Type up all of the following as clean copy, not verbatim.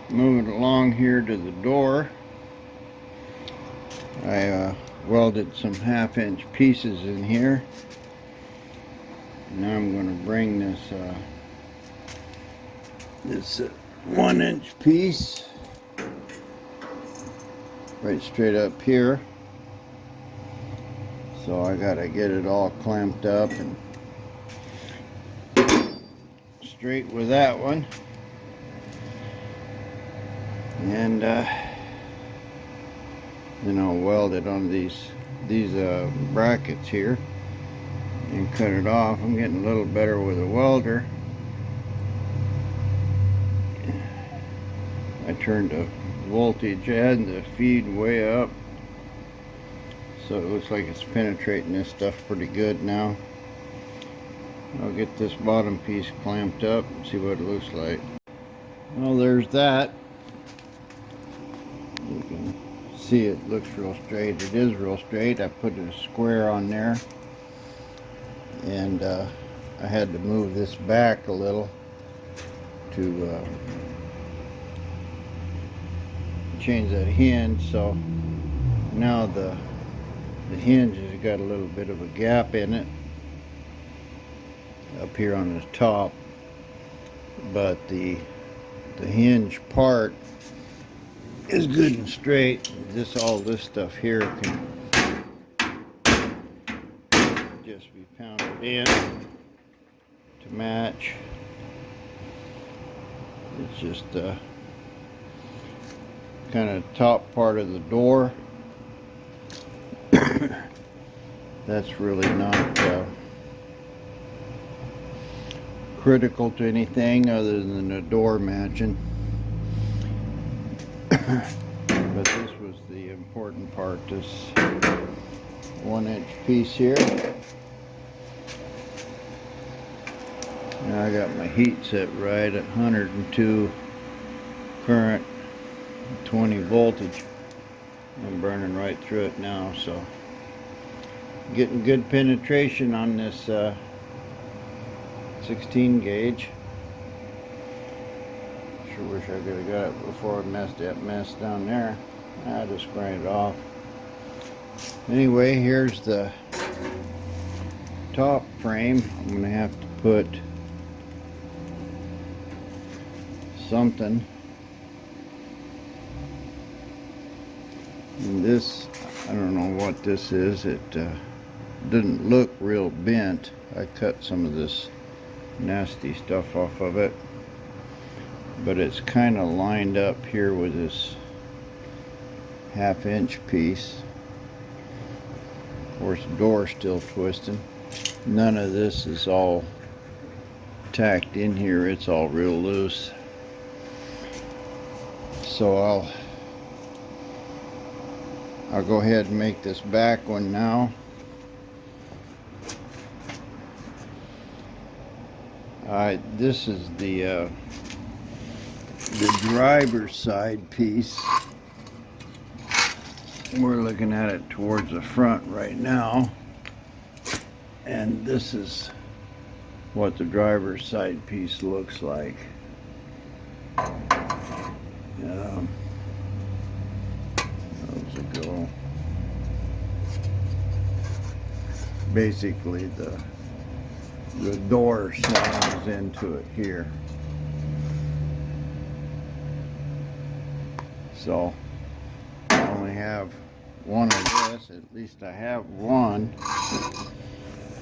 Moving along here to the door, I welded some 1/2 inch pieces in here. Now I'm going to bring this 1-inch piece right straight up here. So I got to get it all clamped up and straight with that one. And then I'll weld it on these brackets here and cut it off. I'm getting a little better with a welder. I turned the voltage and the feed way up, so it looks like it's penetrating this stuff pretty good now. I'll get this bottom piece clamped up and see what it looks like. Well, there's that. You can see it looks real straight. It is real straight. I put a square on there, and I had to move this back a little to change that hinge. So now the hinge has got a little bit of a gap in it up here on the top, but the hinge part is good and straight. All this stuff here can just be pounded in to match. It's just kind of top part of the door. That's really not critical to anything other than the door matching. But this was the important part, this 1-inch piece here. Now I got my heat set right at 102 current, 20 voltage. I'm burning right through it now, so getting good penetration on this 16 gauge. Sure wish I could have got it before I messed that mess down there. I just grind it off. Anyway, here's the top frame. I'm gonna have to put something. And this, I don't know what this is. It didn't look real bent. I cut some of this nasty stuff off of it, but it's kind of lined up here with this 1/2-inch piece. Of course, the door's still twisting. None of this is all tacked in here. It's all real loose. So I'll go ahead and make this back one now. This is the driver's side piece. We're looking at it towards the front right now, and this is what the driver's side piece looks like. How's it go? Basically, the door slams into it here. So I only have one of this. At least I have one.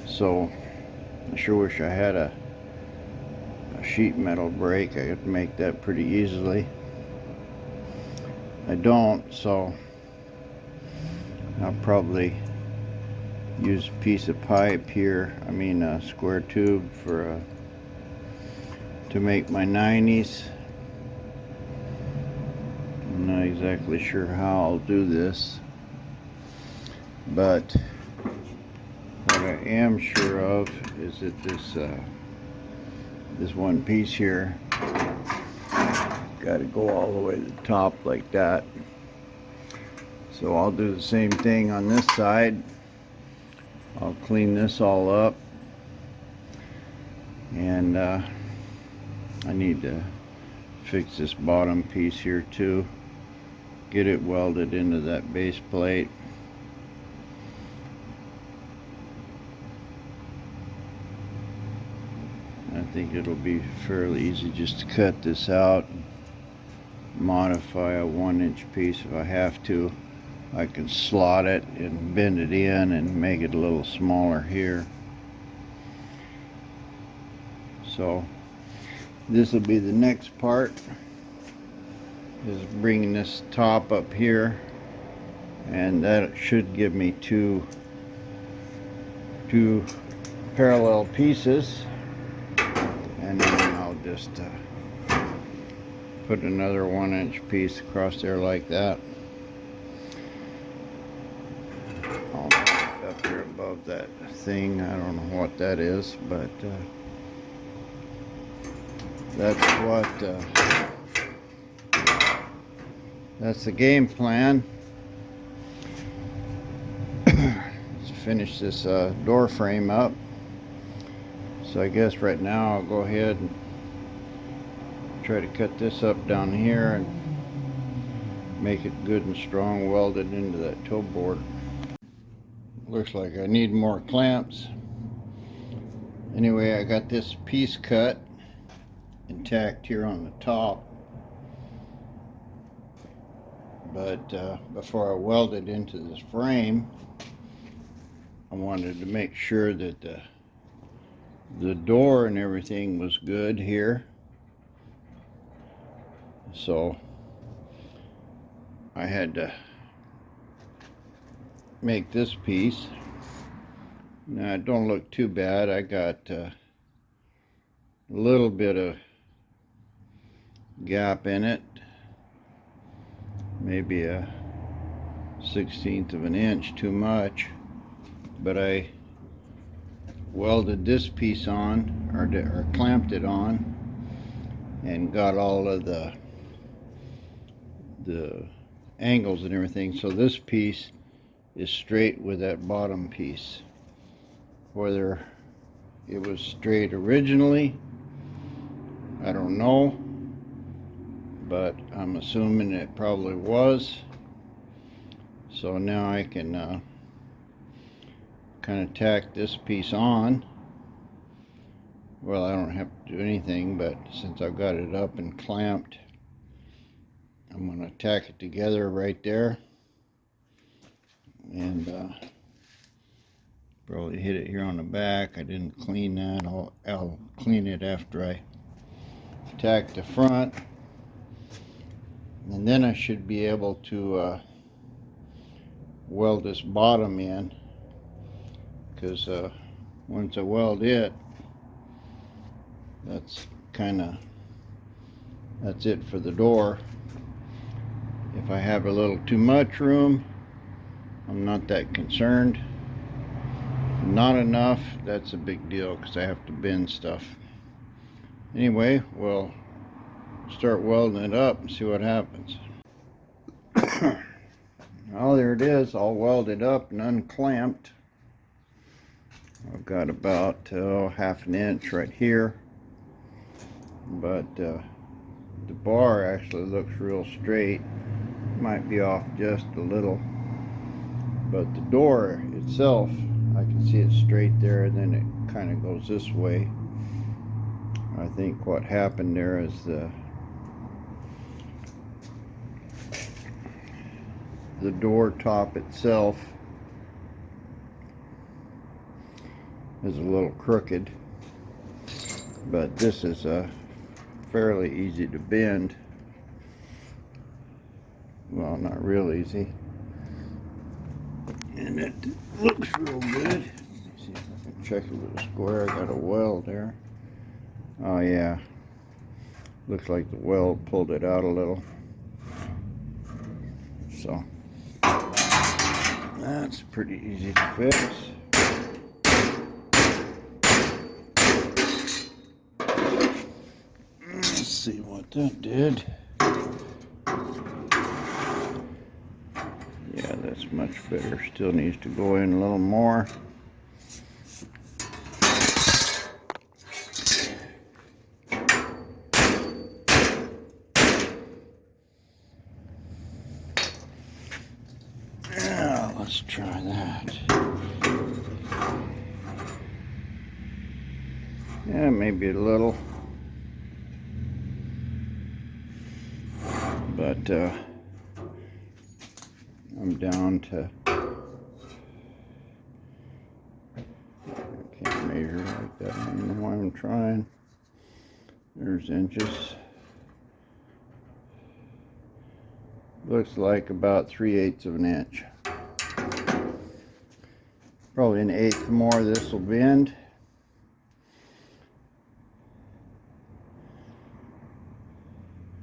So I sure wish I had a sheet metal brake. I could make that pretty easily. I don't, so I'll probably use a piece of pipe here, a square tube to make my 90s. I'm not exactly sure how I'll do this, but what I am sure of is that this one piece here got to go all the way to the top like that. So I'll do the same thing on this side. I'll clean this all up, and I need to fix this bottom piece here too. Get it welded into that base plate. I think it'll be fairly easy just to cut this out, modify a 1-inch piece if I have to. I can slot it and bend it in and make it a little smaller here. So this will be the next part, is bringing this top up here, and that should give me two parallel pieces. And then I'll just put another 1-inch piece across there like that. I'll put it up here above that thing. I don't know what that is, but that's the game plan. Let's finish this door frame up. So I guess right now I'll go ahead and try to cut this up down here and make it good and strong welded into that toe board. Looks like I need more clamps. Anyway, I got this piece cut and tacked here on the top, but before I weld it into this frame, I wanted to make sure that the door and everything was good here. So I had to make this piece. Now it don't look too bad. I got a little bit of gap in it, maybe a 1/16 of an inch too much, but I welded this piece on, or clamped it on, and got all of the angles and everything, so this piece is straight with that bottom piece. Whether it was straight originally, I don't know, but I'm assuming it probably was. So now I can kind of tack this piece on. Well, I don't have to do anything, but since I've got it up and clamped, I'm going to tack it together right there, and probably hit it here on the back. I didn't clean that. I'll clean it after I tack the front, and then I should be able to weld this bottom in, because once I weld it, that's it for the door. If I have a little too much room, I'm not that concerned. Not enough, that's a big deal, because I have to bend stuff. Anyway, we'll start welding it up and see what happens. Well, there it is, all welded up and unclamped. I've got about 1/2 inch right here, but the bar actually looks real straight. Might be off just a little, but the door itself, I can see it straight there, and then it kind of goes this way. I think what happened there is the door top itself is a little crooked, but this is fairly easy to bend. Well, not real easy, and it looks real good. Let me see if I can check it with a square. I got a weld there. Oh yeah, looks like the weld pulled it out a little, so that's pretty easy to fix. Let's see what that did. Yeah, that's much better. Still needs to go in a little more. let's try that. Yeah, maybe a little. But I'm down to, I can't measure like that. I don't know why I'm trying. There's inches. Looks like about 3/8 of an inch. Probably an eighth more this will bend.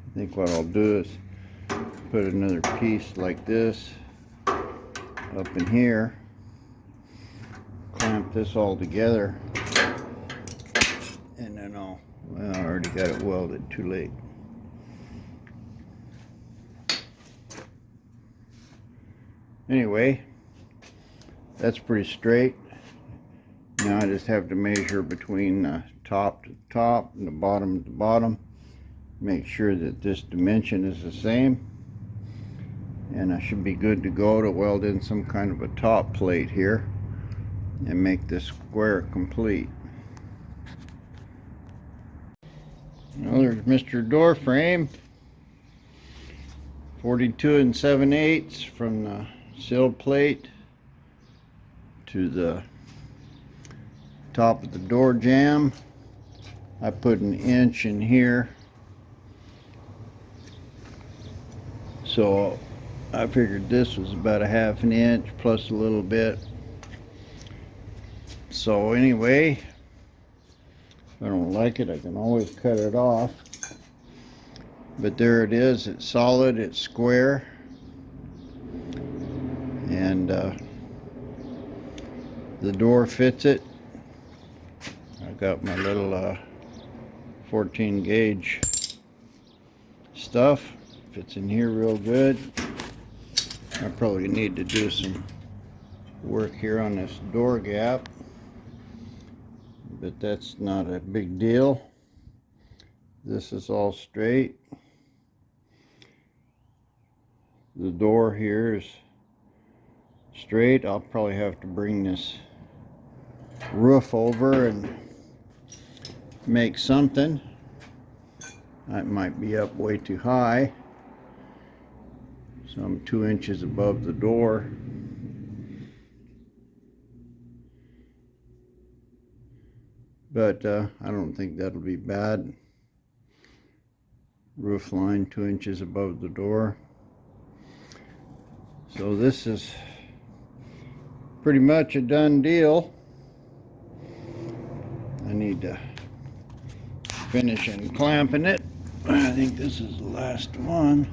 I think what I'll do is put another piece like this up in here, clamp this all together, and then well, I already got it welded, too late. Anyway, that's pretty straight. Now I just have to measure between the top to top and the bottom to bottom. Make sure that this dimension is the same. And I should be good to go to weld in some kind of a top plate here and make this square complete. Well, there's Mr. Door frame. 42 7/8 from the sill plate to the top of the door jamb. I put an inch in here, so I figured this was about a half an inch plus a little bit. So anyway, if I don't like it, I can always cut it off. But there it is. It's solid, it's square, and the door fits it. I got my little 14 gauge stuff. Fits in here real good. I probably need to do some work here on this door gap, but that's not a big deal. This is all straight. The door here is straight. I'll probably have to bring this roof over and make something. That might be up way too high, so I'm 2 inches above the door. But I don't think that'll be bad. Roof line 2 inches above the door. So this is pretty much a done deal. I need to finish and clamping it. I think this is the last one.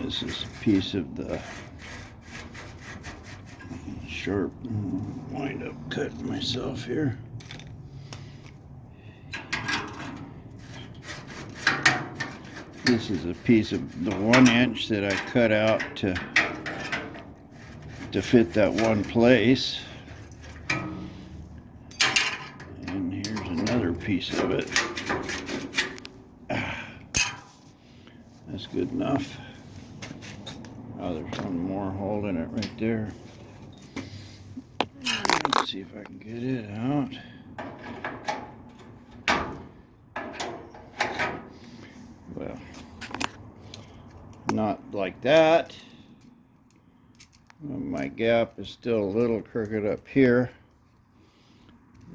This is a piece of the sharp, wind up cutting myself here. This is a piece of the 1 inch that I cut out to fit that one place. And here's another piece of it. That's good enough. Oh, there's one more holding it right there. Let's see if I can get it out. Well, not like that. Well, my gap is still a little crooked up here.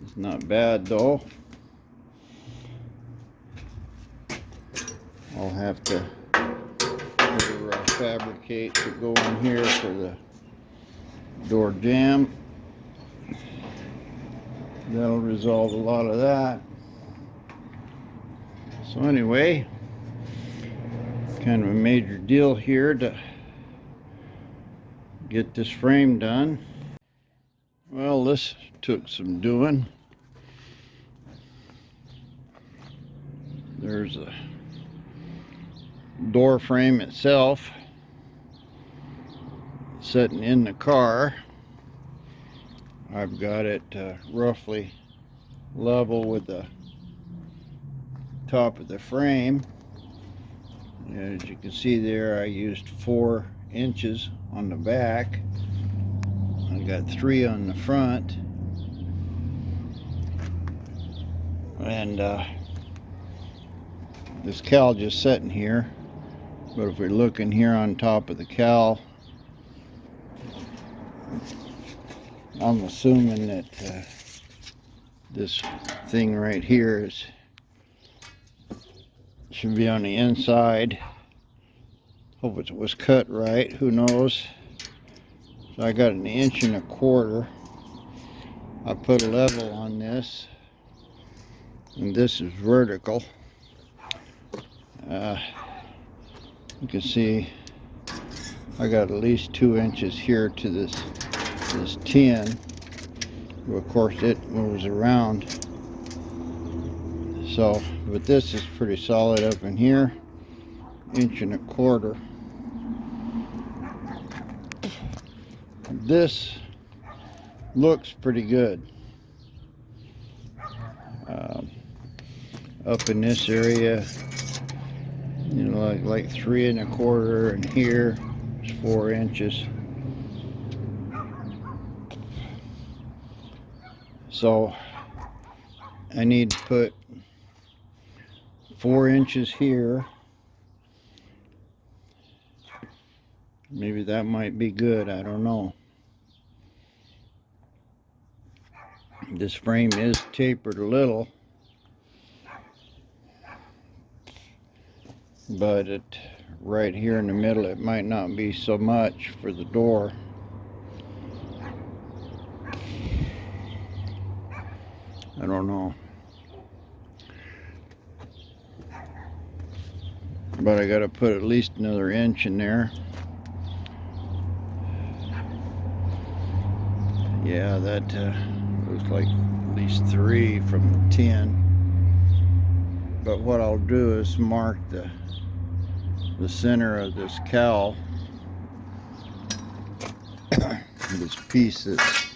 It's not bad though. I'll have to fabricate to go in here for the door jamb. That'll resolve a lot of that. So anyway, kind of a major deal here to get this frame done. Well, this took some doing. There's a door frame itself sitting in the car. I've got it roughly level with the top of the frame. As you can see there, I used 4 inches on the back. I got 3 on the front. And this cowl just sitting here. But if we look in here on top of the cowl, I'm assuming that this thing right here should be on the inside. Hope it was cut right, who knows. So I got 1.25 inches. I put a level on this, and this is vertical. You can see I got at least 2 inches here to this tin. Well, of course it moves around. So, but this is pretty solid up in here. 1.25 inches. This looks pretty good. Up in this area, you know, like 3.25, and here is 4 inches. So I need to put 4 inches here. Maybe that might be good, I don't know. This frame is tapered a little, but right here in the middle it might not be so much for the door. I don't know. But I gotta put at least another inch in there. Yeah, that looks like at least 3 from the 10. But what I'll do is mark the center of this cowl. This piece that's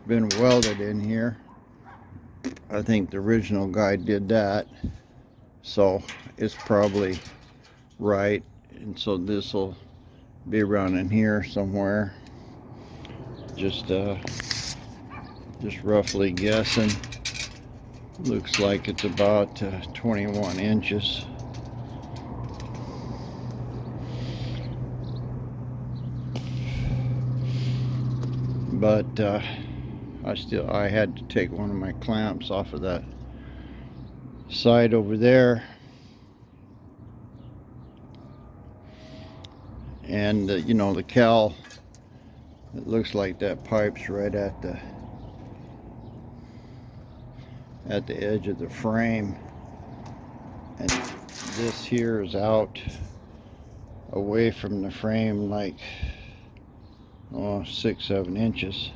been welded in here. I think the original guy did that, so it's probably right. And so this will be around in here somewhere. Just roughly guessing. Looks like it's about 21 inches. But I had to take one of my clamps off of that side over there, and you know, the cowl, it looks like that pipe's right at the edge of the frame, and this here is out away from the frame like 6-7 inches.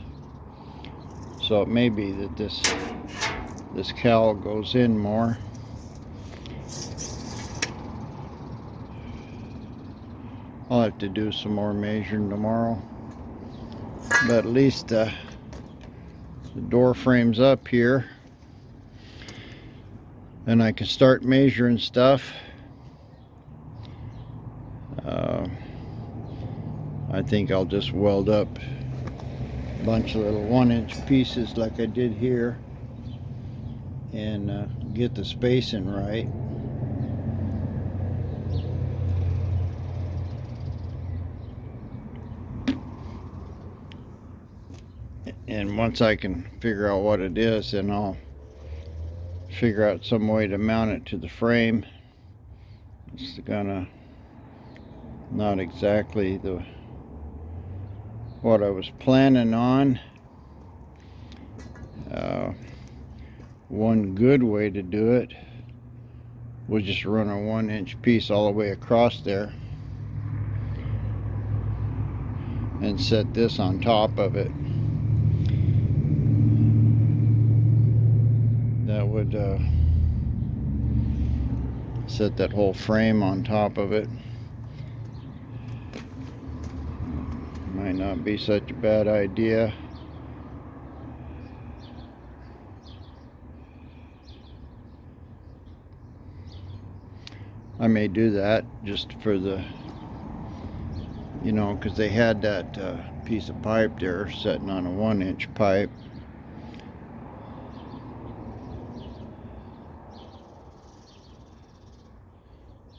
So it may be that this cowl goes in more. I'll have to do some more measuring tomorrow. But at least the door frame's up here, and I can start measuring stuff. I think I'll just weld up a bunch of little 1-inch pieces like I did here, and get the spacing right. And once I can figure out what it is, then I'll figure out some way to mount it to the frame. It's gonna not exactly what I was planning on. One good way to do it was just run a 1-inch piece all the way across there and set this on top of it. That would set that whole frame on top of it. Might not be such a bad idea. I may do that just for the, you know, because they had that piece of pipe there sitting on a 1-inch pipe.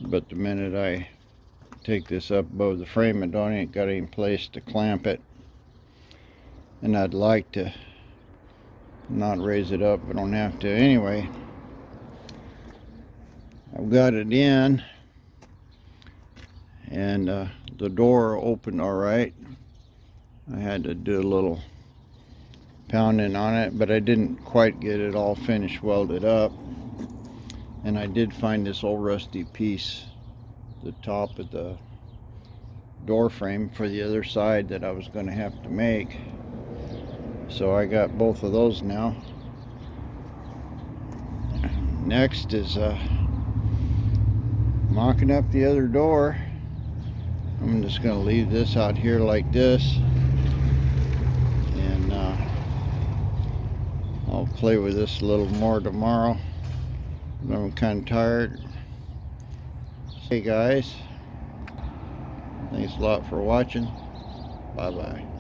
But the minute I take this up above the frame, I ain't got any place to clamp it. And I'd like to not raise it up, but don't have to anyway. I've got it in, and the door opened all right. I had to do a little pounding on it, but I didn't quite get it all finished welded up. And I did find this old rusty piece, the top of the door frame for the other side, that I was going to have to make. So I got both of those now. Next is mocking up the other door. I'm just going to leave this out here like this, and I'll play with this a little more tomorrow. I'm kind of tired. Hey guys, thanks a lot for watching. Bye bye.